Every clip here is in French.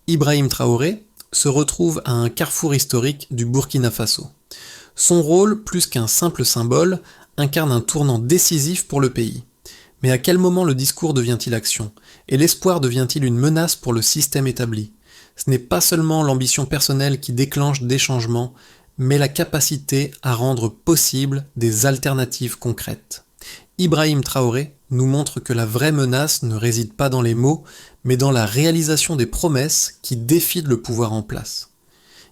Ibrahim Traoré se retrouve à un carrefour historique du Burkina Faso. Son rôle, plus qu'un simple symbole, incarne un tournant décisif pour le pays. Mais à quel moment le discours devient-il action? Et l'espoir devient-il une menace pour le système établi? Ce n'est pas seulement l'ambition personnelle qui déclenche des changements, mais la capacité à rendre possible des alternatives concrètes. Ibrahim Traoré nous montre que la vraie menace ne réside pas dans les mots, mais dans la réalisation des promesses qui défient le pouvoir en place.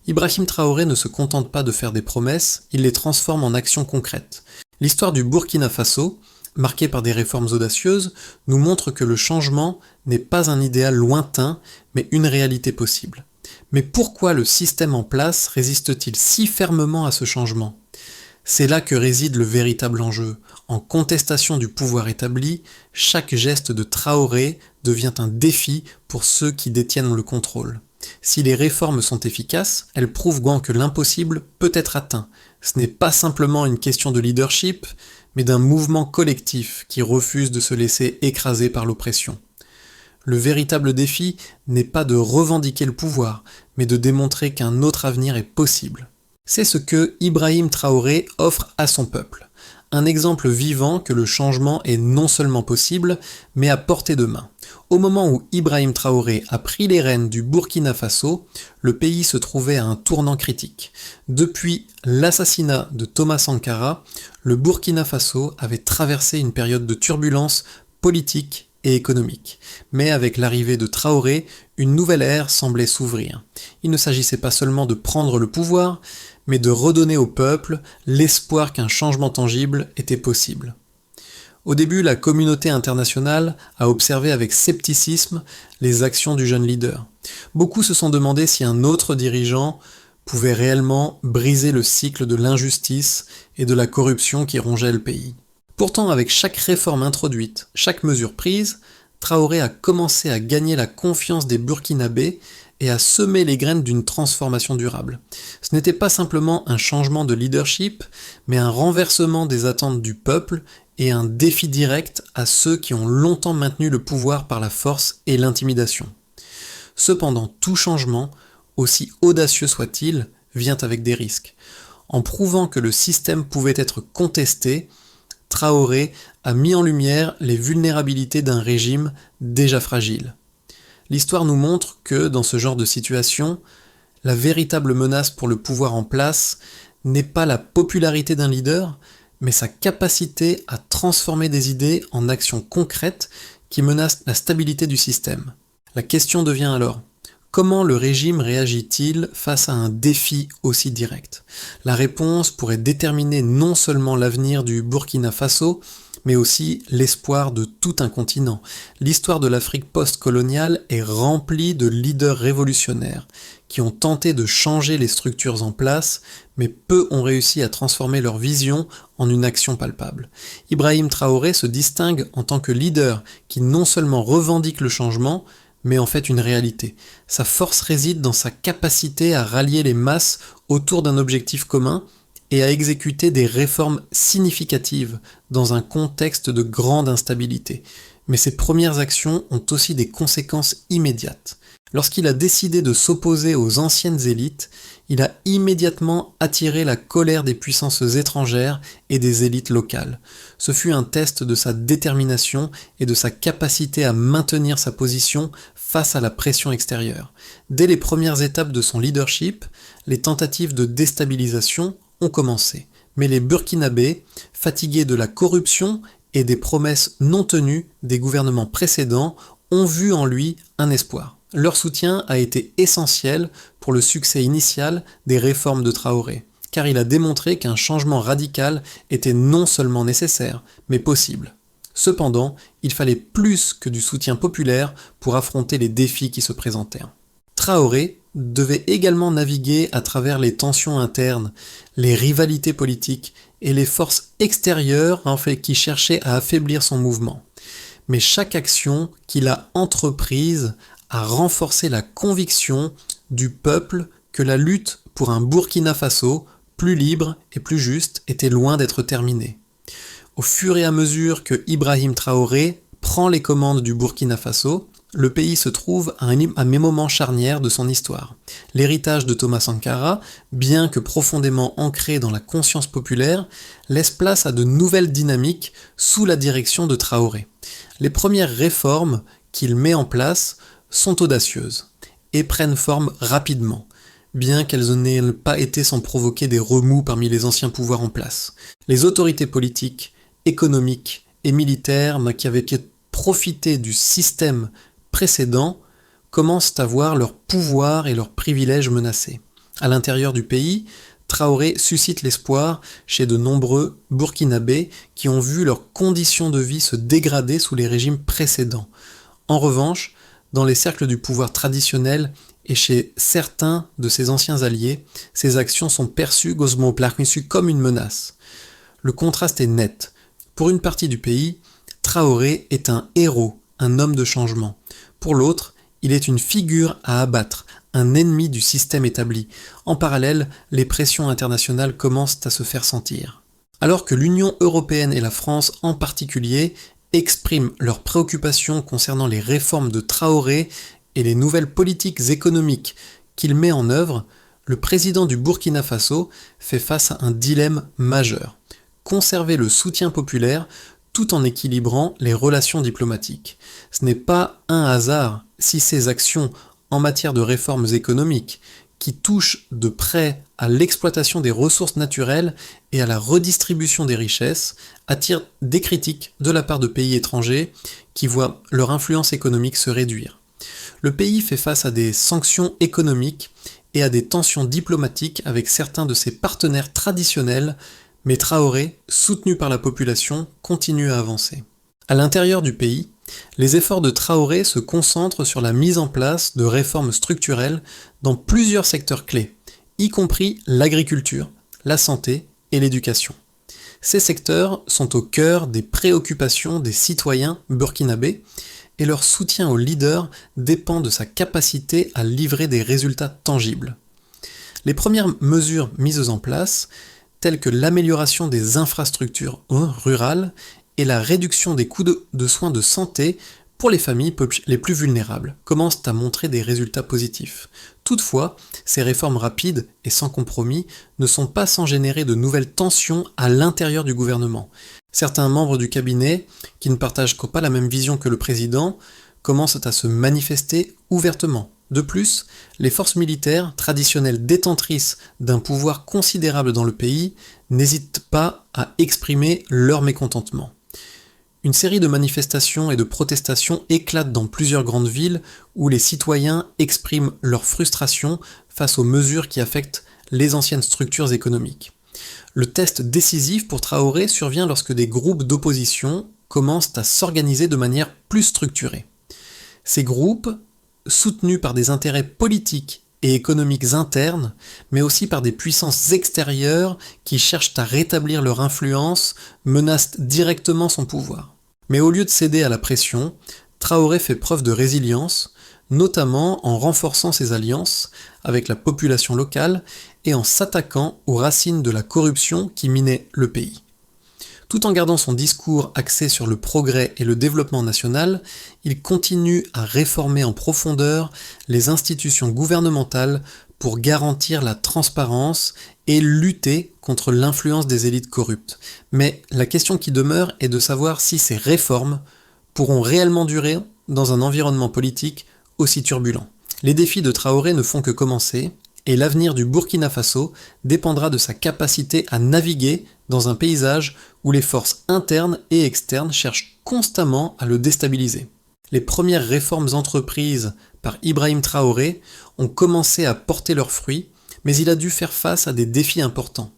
Ibrahim Traoré ne se contente pas de faire des promesses, il les transforme en actions concrètes. L'histoire du Burkina Faso, marquée par des réformes audacieuses, nous montre que le changement n'est pas un idéal lointain, mais une réalité possible. Mais pourquoi le système en place résiste-t-il si fermement à ce changement? C'est là que réside le véritable enjeu. En contestation du pouvoir établi, chaque geste de Traoré devient un défi pour ceux qui détiennent le contrôle. Si les réformes sont efficaces, elles prouvent que l'impossible peut être atteint. Ce n'est pas simplement une question de leadership, mais d'un mouvement collectif qui refuse de se laisser écraser par l'oppression. Le véritable défi n'est pas de revendiquer le pouvoir, mais de démontrer qu'un autre avenir est possible. C'est ce que Ibrahim Traoré offre à son peuple. Un exemple vivant que le changement est non seulement possible, mais à portée de main. Au moment où Ibrahim Traoré a pris les rênes du Burkina Faso, le pays se trouvait à un tournant critique. Depuis l'assassinat de Thomas Sankara, le Burkina Faso avait traversé une période de turbulence politique et économique. Mais avec l'arrivée de Traoré, une nouvelle ère semblait s'ouvrir. Il ne s'agissait pas seulement de prendre le pouvoir, mais de redonner au peuple l'espoir qu'un changement tangible était possible. Au début, la communauté internationale a observé avec scepticisme les actions du jeune leader. Beaucoup se sont demandé si un autre dirigeant pouvait réellement briser le cycle de l'injustice et de la corruption qui rongeait le pays. Pourtant, avec chaque réforme introduite, chaque mesure prise, Traoré a commencé à gagner la confiance des Burkinabés et à semer les graines d'une transformation durable. Ce n'était pas simplement un changement de leadership, mais un renversement des attentes du peuple et un défi direct à ceux qui ont longtemps maintenu le pouvoir par la force et l'intimidation. Cependant, tout changement, aussi audacieux soit-il, vient avec des risques. En prouvant que le système pouvait être contesté, Traoré a mis en lumière les vulnérabilités d'un régime déjà fragile. L'histoire nous montre que, dans ce genre de situation, la véritable menace pour le pouvoir en place n'est pas la popularité d'un leader, mais sa capacité à transformer des idées en actions concrètes qui menacent la stabilité du système. La question devient alors, comment le régime réagit-il face à un défi aussi direct? La réponse pourrait déterminer non seulement l'avenir du Burkina Faso, mais aussi l'espoir de tout un continent. L'histoire de l'Afrique post-coloniale est remplie de leaders révolutionnaires qui ont tenté de changer les structures en place, mais peu ont réussi à transformer leur vision en une action palpable. Ibrahim Traoré se distingue en tant que leader qui non seulement revendique le changement, mais en fait une réalité. Sa force réside dans sa capacité à rallier les masses autour d'un objectif commun et à exécuter des réformes significatives dans un contexte de grande instabilité. Mais ces premières actions ont aussi des conséquences immédiates. Lorsqu'il a décidé de s'opposer aux anciennes élites, il a immédiatement attiré la colère des puissances étrangères et des élites locales. Ce fut un test de sa détermination et de sa capacité à maintenir sa position face à la pression extérieure. Dès les premières étapes de son leadership, les tentatives de déstabilisation ont commencé. Mais les Burkinabés, fatigués de la corruption et des promesses non tenues des gouvernements précédents, ont vu en lui un espoir. Leur soutien a été essentiel pour le succès initial des réformes de Traoré, car il a démontré qu'un changement radical était non seulement nécessaire, mais possible. Cependant, il fallait plus que du soutien populaire pour affronter les défis qui se présentèrent. Traoré devait également naviguer à travers les tensions internes, les rivalités politiques et les forces extérieures qui cherchaient à affaiblir son mouvement. Mais chaque action qu'il a entreprise a renforcé la conviction du peuple que la lutte pour un Burkina Faso plus libre et plus juste était loin d'être terminée. Au fur et à mesure que Ibrahim Traoré prend les commandes du Burkina Faso, le pays se trouve à un moment charnière de son histoire. L'héritage de Thomas Sankara, bien que profondément ancré dans la conscience populaire, laisse place à de nouvelles dynamiques sous la direction de Traoré. Les premières réformes qu'il met en place sont audacieuses et prennent forme rapidement, bien qu'elles n'aient pas été sans provoquer des remous parmi les anciens pouvoirs en place. Les autorités politiques, économiques et militaires qui avaient profité du système précédent commencent à voir leur pouvoir et leurs privilèges menacés. À l'intérieur du pays, Traoré suscite l'espoir chez de nombreux Burkinabés qui ont vu leurs conditions de vie se dégrader sous les régimes précédents. En revanche, dans les cercles du pouvoir traditionnel et chez certains de ses anciens alliés, ces actions sont perçues comme une menace. Le contraste est net. Pour une partie du pays, Traoré est un héros, un homme de changement. Pour l'autre, il est une figure à abattre, un ennemi du système établi. En parallèle, les pressions internationales commencent à se faire sentir. Alors que l'Union européenne et la France en particulier expriment leurs préoccupations concernant les réformes de Traoré et les nouvelles politiques économiques qu'il met en œuvre, le président du Burkina Faso fait face à un dilemme majeur. Conserver le soutien populaire tout en équilibrant les relations diplomatiques. Ce n'est pas un hasard si ces actions en matière de réformes économiques, qui touchent de près à l'exploitation des ressources naturelles et à la redistribution des richesses, attirent des critiques de la part de pays étrangers qui voient leur influence économique se réduire. Le pays fait face à des sanctions économiques et à des tensions diplomatiques avec certains de ses partenaires traditionnels, mais Traoré, soutenu par la population, continue à avancer. À l'intérieur du pays, les efforts de Traoré se concentrent sur la mise en place de réformes structurelles dans plusieurs secteurs clés, y compris l'agriculture, la santé et l'éducation. Ces secteurs sont au cœur des préoccupations des citoyens burkinabés et leur soutien au leader dépend de sa capacité à livrer des résultats tangibles. Les premières mesures mises en place, telles que l'amélioration des infrastructures rurales et la réduction des coûts de soins de santé pour les familles les plus vulnérables, commencent à montrer des résultats positifs. Toutefois, ces réformes rapides et sans compromis ne sont pas sans générer de nouvelles tensions à l'intérieur du gouvernement. Certains membres du cabinet, qui ne partagent pas la même vision que le président, commencent à se manifester ouvertement. De plus, les forces militaires, traditionnelles détentrices d'un pouvoir considérable dans le pays, n'hésitent pas à exprimer leur mécontentement. Une série de manifestations et de protestations éclatent dans plusieurs grandes villes où les citoyens expriment leur frustration face aux mesures qui affectent les anciennes structures économiques. Le test décisif pour Traoré survient lorsque des groupes d'opposition commencent à s'organiser de manière plus structurée. Ces groupes, soutenus par des intérêts politiques et économiques internes, mais aussi par des puissances extérieures qui cherchent à rétablir leur influence, menacent directement son pouvoir. Mais au lieu de céder à la pression, Traoré fait preuve de résilience, notamment en renforçant ses alliances avec la population locale et en s'attaquant aux racines de la corruption qui minait le pays. Tout en gardant son discours axé sur le progrès et le développement national, il continue à réformer en profondeur les institutions gouvernementales pour garantir la transparence et lutter contre l'influence des élites corruptes. Mais la question qui demeure est de savoir si ces réformes pourront réellement durer dans un environnement politique aussi turbulent. Les défis de Traoré ne font que commencer, et l'avenir du Burkina Faso dépendra de sa capacité à naviguer dans un paysage où les forces internes et externes cherchent constamment à le déstabiliser. Les premières réformes entreprises par Ibrahim Traoré ont commencé à porter leurs fruits, mais il a dû faire face à des défis importants.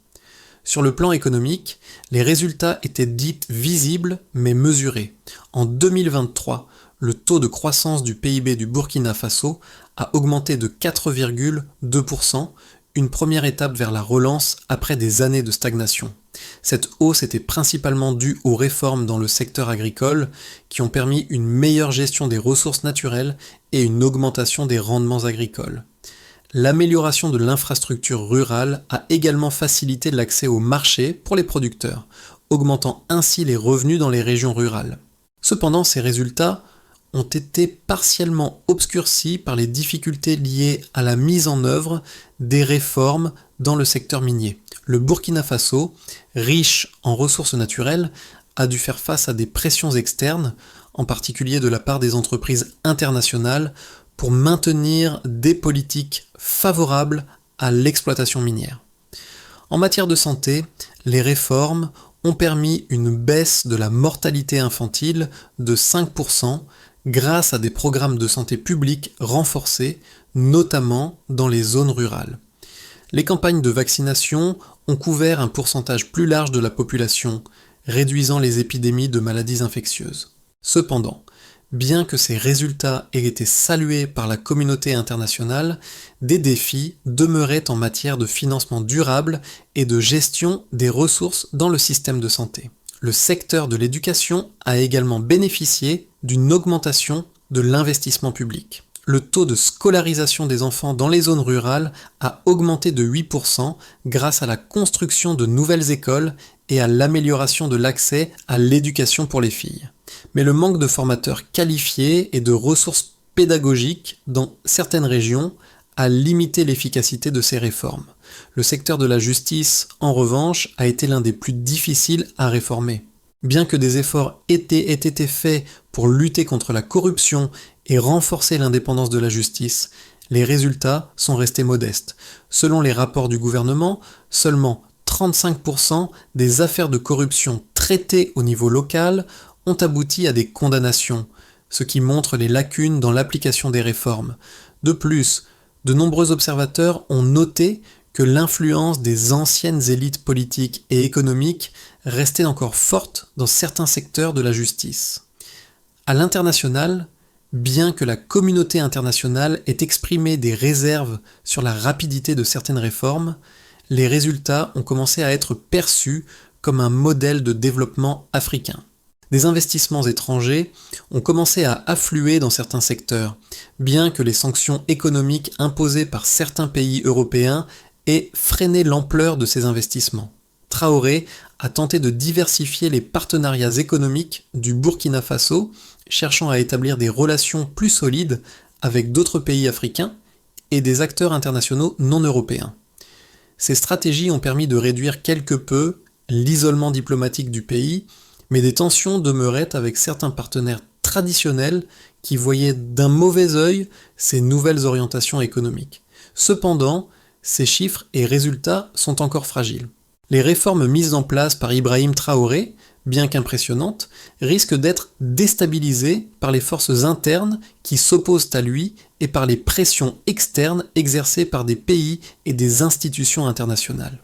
Sur le plan économique, les résultats étaient dits visibles mais mesurés. En 2023, le taux de croissance du PIB du Burkina Faso a augmenté de 4,2%, une première étape vers la relance après des années de stagnation. Cette hausse était principalement due aux réformes dans le secteur agricole qui ont permis une meilleure gestion des ressources naturelles et une augmentation des rendements agricoles. L'amélioration de l'infrastructure rurale a également facilité l'accès au marché pour les producteurs, augmentant ainsi les revenus dans les régions rurales. Cependant, ces résultats ont été partiellement obscurcis par les difficultés liées à la mise en œuvre des réformes dans le secteur minier. Le Burkina Faso, riche en ressources naturelles, a dû faire face à des pressions externes, en particulier de la part des entreprises internationales, pour maintenir des politiques favorables à l'exploitation minière. En matière de santé, les réformes ont permis une baisse de la mortalité infantile de 5% grâce à des programmes de santé publique renforcés, notamment dans les zones rurales. Les campagnes de vaccination ont couvert un pourcentage plus large de la population, réduisant les épidémies de maladies infectieuses. Cependant, bien que ces résultats aient été salués par la communauté internationale, des défis demeuraient en matière de financement durable et de gestion des ressources dans le système de santé. Le secteur de l'éducation a également bénéficié d'une augmentation de l'investissement public. Le taux de scolarisation des enfants dans les zones rurales a augmenté de 8% grâce à la construction de nouvelles écoles et à l'amélioration de l'accès à l'éducation pour les filles. Mais le manque de formateurs qualifiés et de ressources pédagogiques dans certaines régions a limité l'efficacité de ces réformes. Le secteur de la justice, en revanche, a été l'un des plus difficiles à réformer. Bien que des efforts aient été faits pour lutter contre la corruption et renforcer l'indépendance de la justice, les résultats sont restés modestes. Selon les rapports du gouvernement, seulement 35% des affaires de corruption traitées au niveau local ont abouti à des condamnations, ce qui montre les lacunes dans l'application des réformes. De plus, de nombreux observateurs ont noté que l'influence des anciennes élites politiques et économiques restait encore forte dans certains secteurs de la justice. À l'international, bien que la communauté internationale ait exprimé des réserves sur la rapidité de certaines réformes, les résultats ont commencé à être perçus comme un modèle de développement africain. Des investissements étrangers ont commencé à affluer dans certains secteurs, bien que les sanctions économiques imposées par certains pays européens aient freiné l'ampleur de ces investissements. Traoré a tenté de diversifier les partenariats économiques du Burkina Faso, cherchant à établir des relations plus solides avec d'autres pays africains et des acteurs internationaux non européens. Ces stratégies ont permis de réduire quelque peu l'isolement diplomatique du pays, mais des tensions demeuraient avec certains partenaires traditionnels qui voyaient d'un mauvais œil ces nouvelles orientations économiques. Cependant, ces chiffres et résultats sont encore fragiles. Les réformes mises en place par Ibrahim Traoré, bien qu'impressionnantes, risquent d'être déstabilisées par les forces internes qui s'opposent à lui et par les pressions externes exercées par des pays et des institutions internationales.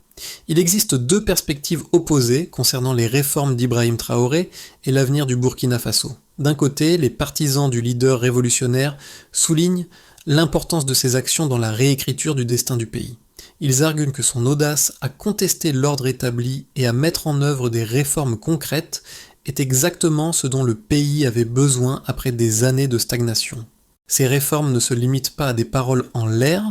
Il existe deux perspectives opposées concernant les réformes d'Ibrahim Traoré et l'avenir du Burkina Faso. D'un côté, les partisans du leader révolutionnaire soulignent l'importance de ses actions dans la réécriture du destin du pays. Ils arguent que son audace à contester l'ordre établi et à mettre en œuvre des réformes concrètes est exactement ce dont le pays avait besoin après des années de stagnation. Ces réformes ne se limitent pas à des paroles en l'air,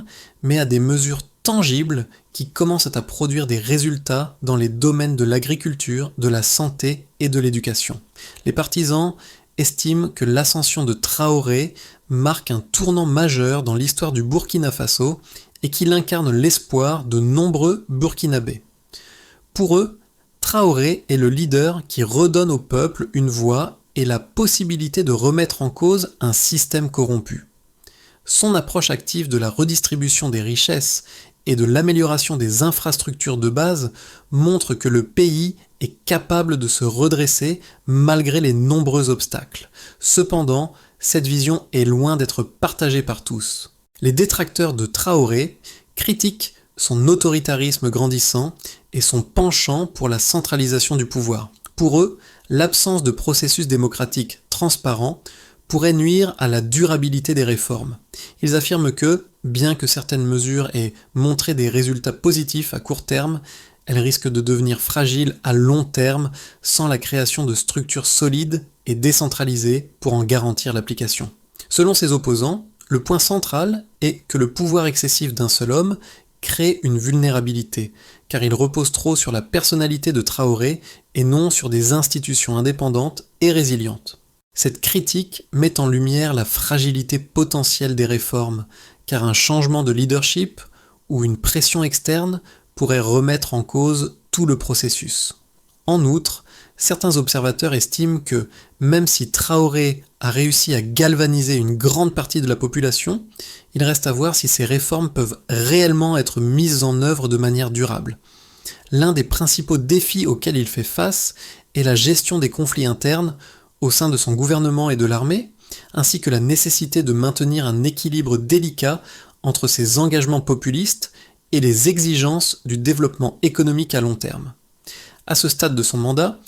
mais à des mesures tangibles qui commencent à produire des résultats dans les domaines de l'agriculture, de la santé et de l'éducation. Les partisans estiment que l'ascension de Traoré marque un tournant majeur dans l'histoire du Burkina Faso et qu'il incarne l'espoir de nombreux Burkinabés. Pour eux, Traoré est le leader qui redonne au peuple une voix et la possibilité de remettre en cause un système corrompu. Son approche active de la redistribution des richesses et de l'amélioration des infrastructures de base montre que le pays est capable de se redresser malgré les nombreux obstacles. Cependant, cette vision est loin d'être partagée par tous. Les détracteurs de Traoré critiquent son autoritarisme grandissant et son penchant pour la centralisation du pouvoir. Pour eux, l'absence de processus démocratique transparent pourrait nuire à la durabilité des réformes. Ils affirment que, bien que certaines mesures aient montré des résultats positifs à court terme, elles risquent de devenir fragiles à long terme sans la création de structures solides et décentralisées pour en garantir l'application. Selon ses opposants, le point central est que le pouvoir excessif d'un seul homme crée une vulnérabilité, car il repose trop sur la personnalité de Traoré et non sur des institutions indépendantes et résilientes. Cette critique met en lumière la fragilité potentielle des réformes, car un changement de leadership ou une pression externe pourrait remettre en cause tout le processus. En outre, certains observateurs estiment que, même si Traoré a réussi à galvaniser une grande partie de la population, il reste à voir si ces réformes peuvent réellement être mises en œuvre de manière durable. L'un des principaux défis auxquels il fait face est la gestion des conflits internes au sein de son gouvernement et de l'armée, ainsi que la nécessité de maintenir un équilibre délicat entre ses engagements populistes et les exigences du développement économique à long terme. À ce stade de son mandat,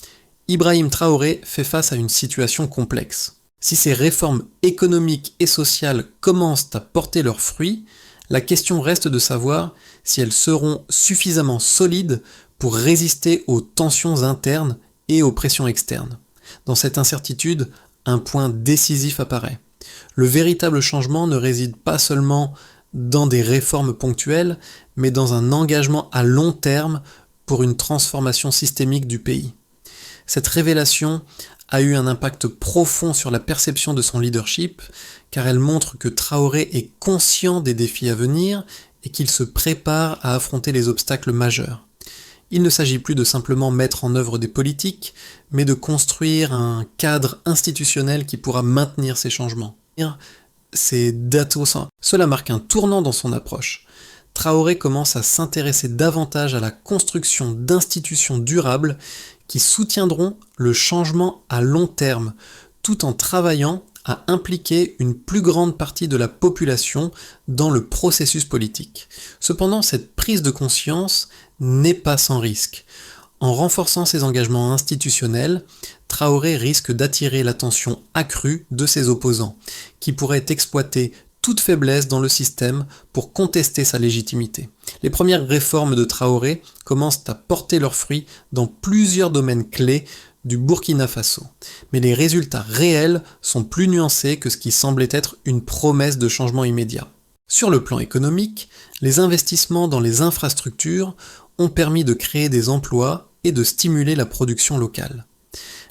Ibrahim Traoré fait face à une situation complexe. Si ces réformes économiques et sociales commencent à porter leurs fruits, la question reste de savoir si elles seront suffisamment solides pour résister aux tensions internes et aux pressions externes. Dans cette incertitude, un point décisif apparaît. Le véritable changement ne réside pas seulement dans des réformes ponctuelles, mais dans un engagement à long terme pour une transformation systémique du pays. Cette révélation a eu un impact profond sur la perception de son leadership, car elle montre que Traoré est conscient des défis à venir et qu'il se prépare à affronter les obstacles majeurs. Il ne s'agit plus de simplement mettre en œuvre des politiques, mais de construire un cadre institutionnel qui pourra maintenir ces changements. Cela marque un tournant dans son approche. Traoré commence à s'intéresser davantage à la construction d'institutions durables qui soutiendront le changement à long terme, tout en travaillant à impliquer une plus grande partie de la population dans le processus politique. Cependant, cette prise de conscience n'est pas sans risque. En renforçant ses engagements institutionnels, Traoré risque d'attirer l'attention accrue de ses opposants, qui pourraient exploiter toute faiblesse dans le système pour contester sa légitimité. Les premières réformes de Traoré commencent à porter leurs fruits dans plusieurs domaines clés du Burkina Faso. Mais les résultats réels sont plus nuancés que ce qui semblait être une promesse de changement immédiat. Sur le plan économique, les investissements dans les infrastructures ont permis de créer des emplois et de stimuler la production locale.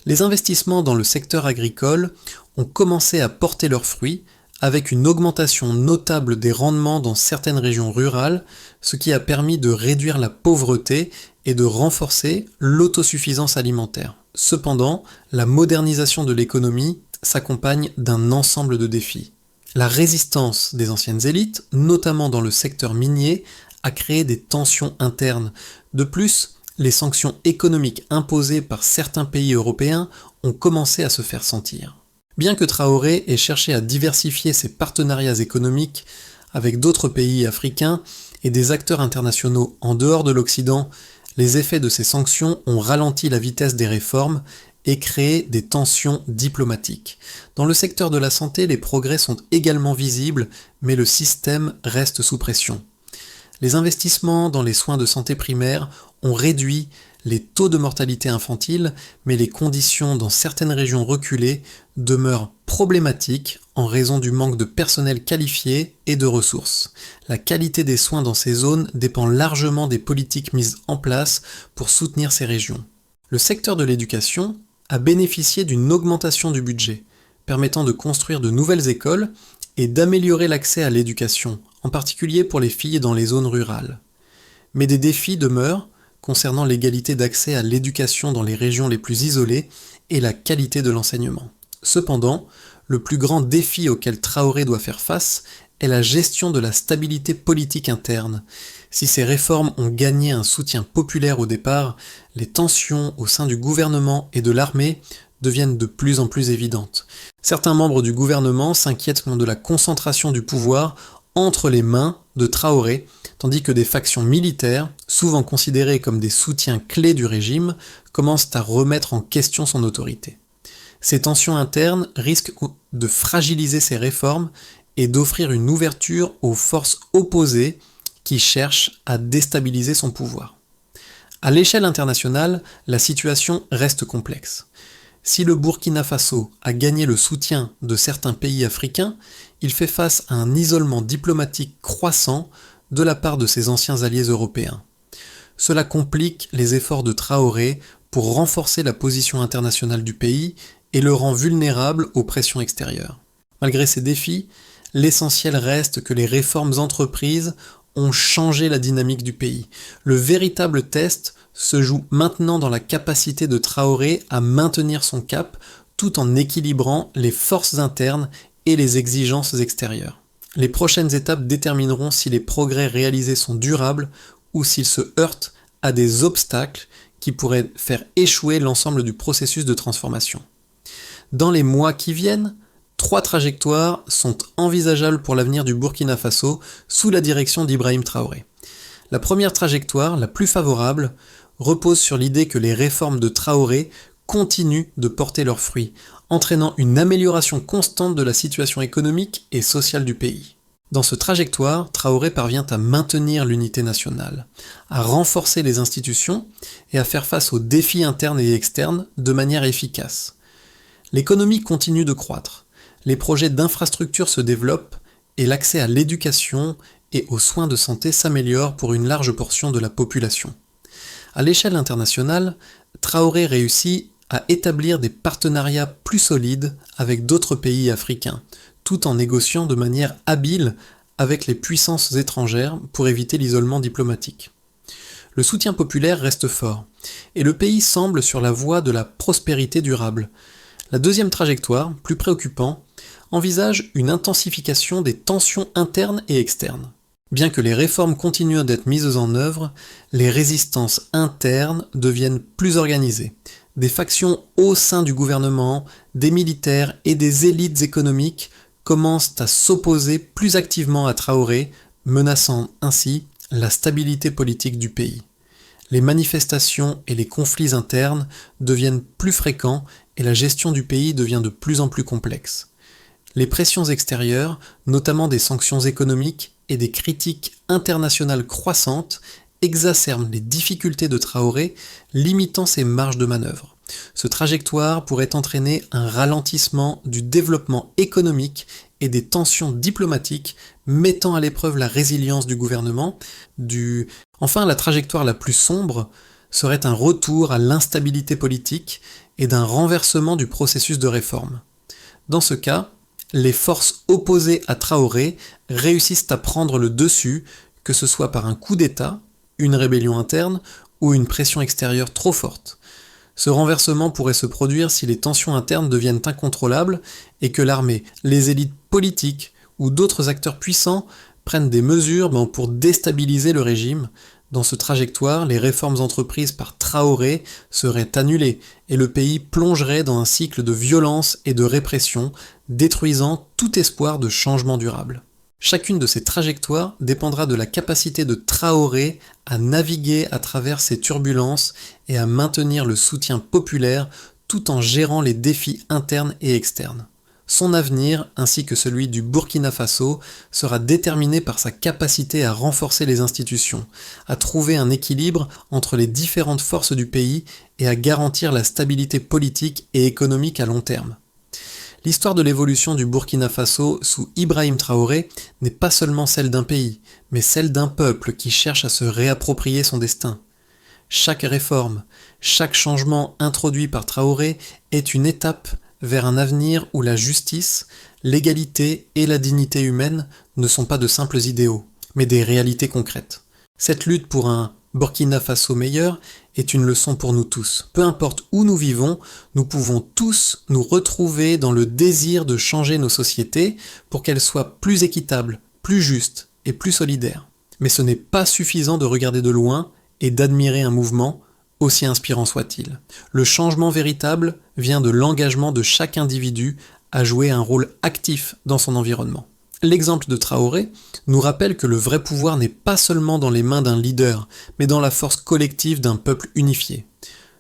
Les investissements dans le secteur agricole ont commencé à porter leurs fruits avec une augmentation notable des rendements dans certaines régions rurales, ce qui a permis de réduire la pauvreté et de renforcer l'autosuffisance alimentaire. Cependant, la modernisation de l'économie s'accompagne d'un ensemble de défis. La résistance des anciennes élites, notamment dans le secteur minier, a créé des tensions internes. De plus, les sanctions économiques imposées par certains pays européens ont commencé à se faire sentir. Bien que Traoré ait cherché à diversifier ses partenariats économiques avec d'autres pays africains et des acteurs internationaux en dehors de l'Occident, les effets de ces sanctions ont ralenti la vitesse des réformes et créé des tensions diplomatiques. Dans le secteur de la santé, les progrès sont également visibles, mais le système reste sous pression. Les investissements dans les soins de santé primaires ont réduit les taux de mortalité infantile, mais les conditions dans certaines régions reculées demeurent problématiques en raison du manque de personnel qualifié et de ressources. La qualité des soins dans ces zones dépend largement des politiques mises en place pour soutenir ces régions. Le secteur de l'éducation a bénéficié d'une augmentation du budget, permettant de construire de nouvelles écoles et d'améliorer l'accès à l'éducation, en particulier pour les filles dans les zones rurales. Mais des défis demeurent concernant l'égalité d'accès à l'éducation dans les régions les plus isolées et la qualité de l'enseignement. Cependant, le plus grand défi auquel Traoré doit faire face est la gestion de la stabilité politique interne. Si ces réformes ont gagné un soutien populaire au départ, les tensions au sein du gouvernement et de l'armée deviennent de plus en plus évidentes. Certains membres du gouvernement s'inquiètent de la concentration du pouvoir entre les mains de Traoré, tandis que des factions militaires, souvent considérées comme des soutiens clés du régime, commencent à remettre en question son autorité. Ces tensions internes risquent de fragiliser ces réformes et d'offrir une ouverture aux forces opposées qui cherchent à déstabiliser son pouvoir. À l'échelle internationale, la situation reste complexe. Si le Burkina Faso a gagné le soutien de certains pays africains, il fait face à un isolement diplomatique croissant de la part de ses anciens alliés européens. Cela complique les efforts de Traoré pour renforcer la position internationale du pays et le rend vulnérable aux pressions extérieures. Malgré ces défis, l'essentiel reste que les réformes entreprises ont changé la dynamique du pays. Le véritable test se joue maintenant dans la capacité de Traoré à maintenir son cap tout en équilibrant les forces internes et les exigences extérieures. Les prochaines étapes détermineront si les progrès réalisés sont durables ou s'ils se heurtent à des obstacles qui pourraient faire échouer l'ensemble du processus de transformation. Dans les mois qui viennent, 3 trajectoires sont envisageables pour l'avenir du Burkina Faso sous la direction d'Ibrahim Traoré. La première trajectoire, la plus favorable, repose sur l'idée que les réformes de Traoré continuent de porter leurs fruits, entraînant une amélioration constante de la situation économique et sociale du pays. Dans ce trajectoire, Traoré parvient à maintenir l'unité nationale, à renforcer les institutions et à faire face aux défis internes et externes de manière efficace. L'économie continue de croître, les projets d'infrastructures se développent et l'accès à l'éducation et aux soins de santé s'améliore pour une large portion de la population. À l'échelle internationale, Traoré réussit à établir des partenariats plus solides avec d'autres pays africains, tout en négociant de manière habile avec les puissances étrangères pour éviter l'isolement diplomatique. Le soutien populaire reste fort, et le pays semble sur la voie de la prospérité durable. La deuxième trajectoire, plus préoccupante, envisage une intensification des tensions internes et externes. Bien que les réformes continuent d'être mises en œuvre, les résistances internes deviennent plus organisées. Des factions au sein du gouvernement, des militaires et des élites économiques commencent à s'opposer plus activement à Traoré, menaçant ainsi la stabilité politique du pays. Les manifestations et les conflits internes deviennent plus fréquents et la gestion du pays devient de plus en plus complexe. Les pressions extérieures, notamment des sanctions économiques et des critiques internationales croissantes, exacerbent les difficultés de Traoré, limitant ses marges de manœuvre. Ce trajectoire pourrait entraîner un ralentissement du développement économique et des tensions diplomatiques, mettant à l'épreuve la résilience du gouvernement. Enfin, la trajectoire la plus sombre serait un retour à l'instabilité politique et d'un renversement du processus de réforme. Dans ce cas, les forces opposées à Traoré réussissent à prendre le dessus, que ce soit par un coup d'État, une rébellion interne ou une pression extérieure trop forte. Ce renversement pourrait se produire si les tensions internes deviennent incontrôlables et que l'armée, les élites politiques ou d'autres acteurs puissants prennent des mesures pour déstabiliser le régime. Dans ce trajectoire, les réformes entreprises par Traoré seraient annulées et le pays plongerait dans un cycle de violence et de répression, détruisant tout espoir de changement durable. Chacune de ces trajectoires dépendra de la capacité de Traoré à naviguer à travers ces turbulences et à maintenir le soutien populaire tout en gérant les défis internes et externes. Son avenir, ainsi que celui du Burkina Faso, sera déterminé par sa capacité à renforcer les institutions, à trouver un équilibre entre les différentes forces du pays et à garantir la stabilité politique et économique à long terme. L'histoire de l'évolution du Burkina Faso sous Ibrahim Traoré n'est pas seulement celle d'un pays, mais celle d'un peuple qui cherche à se réapproprier son destin. Chaque réforme, chaque changement introduit par Traoré est une étape vers un avenir où la justice, l'égalité et la dignité humaine ne sont pas de simples idéaux, mais des réalités concrètes. Cette lutte pour un Burkina Faso meilleur est une leçon pour nous tous. Peu importe où nous vivons, nous pouvons tous nous retrouver dans le désir de changer nos sociétés pour qu'elles soient plus équitables, plus justes et plus solidaires. Mais ce n'est pas suffisant de regarder de loin et d'admirer un mouvement, aussi inspirant soit-il. Le changement véritable vient de l'engagement de chaque individu à jouer un rôle actif dans son environnement. L'exemple de Traoré nous rappelle que le vrai pouvoir n'est pas seulement dans les mains d'un leader, mais dans la force collective d'un peuple unifié.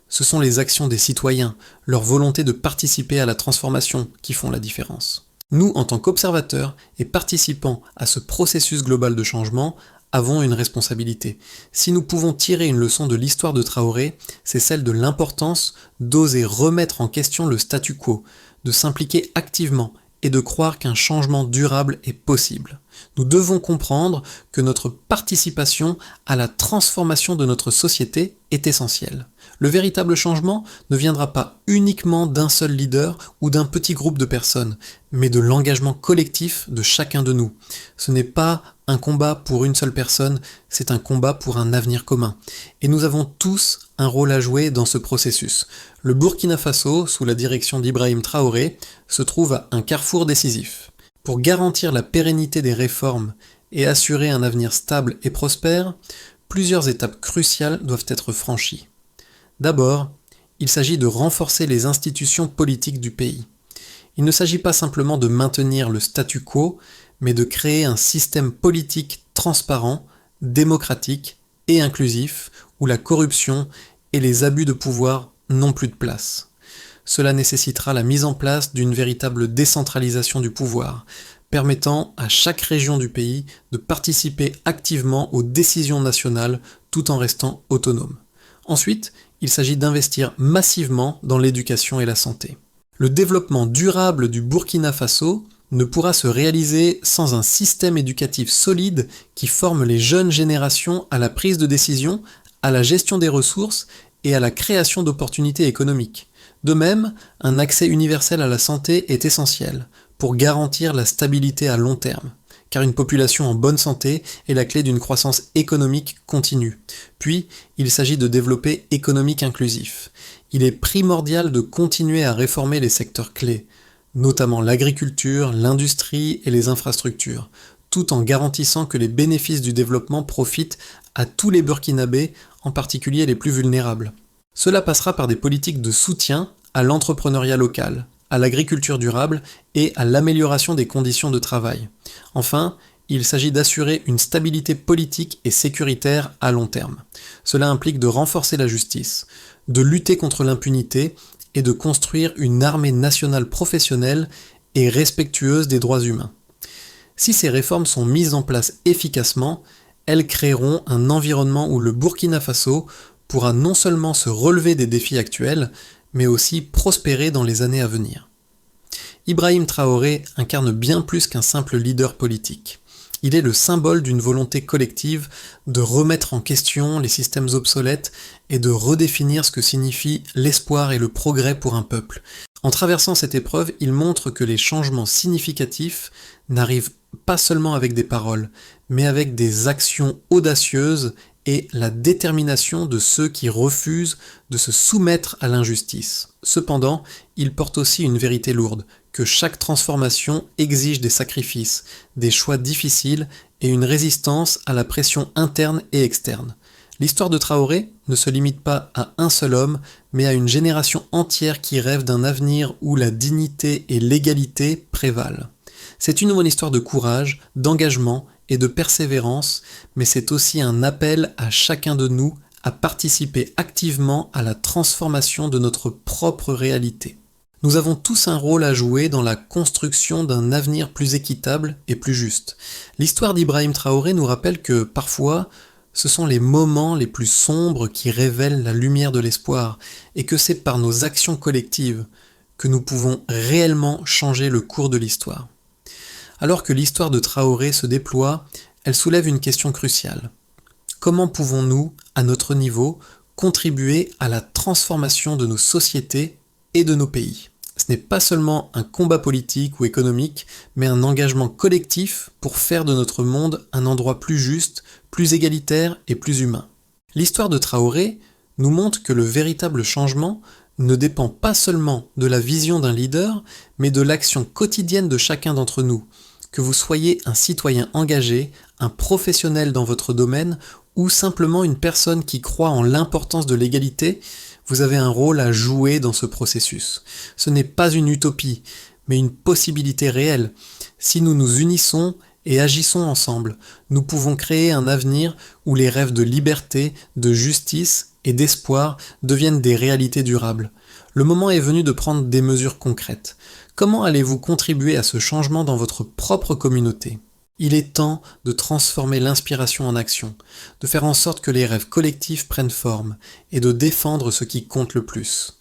Ce sont les actions des citoyens, leur volonté de participer à la transformation qui font la différence. Nous, en tant qu'observateurs et participants à ce processus global de changement, avons une responsabilité. Si nous pouvons tirer une leçon de l'histoire de Traoré, c'est celle de l'importance d'oser remettre en question le statu quo, de s'impliquer activement et de croire qu'un changement durable est possible. Nous devons comprendre que notre participation à la transformation de notre société est essentielle. Le véritable changement ne viendra pas uniquement d'un seul leader ou d'un petit groupe de personnes, mais de l'engagement collectif de chacun de nous. Ce n'est pas un combat pour une seule personne, c'est un combat pour un avenir commun. Et nous avons tous un rôle à jouer dans ce processus. Le Burkina Faso, sous la direction d'Ibrahim Traoré, se trouve à un carrefour décisif. Pour garantir la pérennité des réformes et assurer un avenir stable et prospère, plusieurs étapes cruciales doivent être franchies. D'abord, il s'agit de renforcer les institutions politiques du pays. Il ne s'agit pas simplement de maintenir le statu quo, mais de créer un système politique transparent, démocratique et inclusif, où la corruption et les abus de pouvoir n'ont plus de place. Cela nécessitera la mise en place d'une véritable décentralisation du pouvoir, permettant à chaque région du pays de participer activement aux décisions nationales tout en restant autonome. Ensuite, il s'agit d'investir massivement dans l'éducation et la santé. Le développement durable du Burkina Faso ne pourra se réaliser sans un système éducatif solide qui forme les jeunes générations à la prise de décision, à la gestion des ressources et à la création d'opportunités économiques. De même, un accès universel à la santé est essentiel pour garantir la stabilité à long terme, car une population en bonne santé est la clé d'une croissance économique continue. Puis, il s'agit de développer économique inclusif. Il est primordial de continuer à réformer les secteurs clés, notamment l'agriculture, l'industrie et les infrastructures, tout en garantissant que les bénéfices du développement profitent à tous les Burkinabés, en particulier les plus vulnérables. Cela passera par des politiques de soutien à l'entrepreneuriat local, à l'agriculture durable et à l'amélioration des conditions de travail. Enfin, il s'agit d'assurer une stabilité politique et sécuritaire à long terme. Cela implique de renforcer la justice, de lutter contre l'impunité et de construire une armée nationale professionnelle et respectueuse des droits humains. Si ces réformes sont mises en place efficacement, elles créeront un environnement où le Burkina Faso pourra non seulement se relever des défis actuels, mais aussi prospérer dans les années à venir. Ibrahim Traoré incarne bien plus qu'un simple leader politique. Il est le symbole d'une volonté collective de remettre en question les systèmes obsolètes et de redéfinir ce que signifie l'espoir et le progrès pour un peuple. En traversant cette épreuve, il montre que les changements significatifs n'arrivent pas seulement avec des paroles, mais avec des actions audacieuses et la détermination de ceux qui refusent de se soumettre à l'injustice. Cependant, il porte aussi une vérité lourde, que chaque transformation exige des sacrifices, des choix difficiles et une résistance à la pression interne et externe. L'histoire de Traoré ne se limite pas à un seul homme, mais à une génération entière qui rêve d'un avenir où la dignité et l'égalité prévalent. C'est une histoire de courage, d'engagement et de persévérance, mais c'est aussi un appel à chacun de nous à participer activement à la transformation de notre propre réalité. Nous avons tous un rôle à jouer dans la construction d'un avenir plus équitable et plus juste. L'histoire d'Ibrahim Traoré nous rappelle que parfois, ce sont les moments les plus sombres qui révèlent la lumière de l'espoir, et que c'est par nos actions collectives que nous pouvons réellement changer le cours de l'histoire. Alors que l'histoire de Traoré se déploie, elle soulève une question cruciale. Comment pouvons-nous, à notre niveau, contribuer à la transformation de nos sociétés et de nos pays ? Ce n'est pas seulement un combat politique ou économique, mais un engagement collectif pour faire de notre monde un endroit plus juste, plus égalitaire et plus humain. L'histoire de Traoré nous montre que le véritable changement ne dépend pas seulement de la vision d'un leader, mais de l'action quotidienne de chacun d'entre nous. Que vous soyez un citoyen engagé, un professionnel dans votre domaine ou simplement une personne qui croit en l'importance de l'égalité, vous avez un rôle à jouer dans ce processus. Ce n'est pas une utopie, mais une possibilité réelle. Si nous nous unissons et agissons ensemble, nous pouvons créer un avenir où les rêves de liberté, de justice et d'espoir deviennent des réalités durables. Le moment est venu de prendre des mesures concrètes. Comment allez-vous contribuer à ce changement dans votre propre communauté ? Il est temps de transformer l'inspiration en action, de faire en sorte que les rêves collectifs prennent forme et de défendre ce qui compte le plus.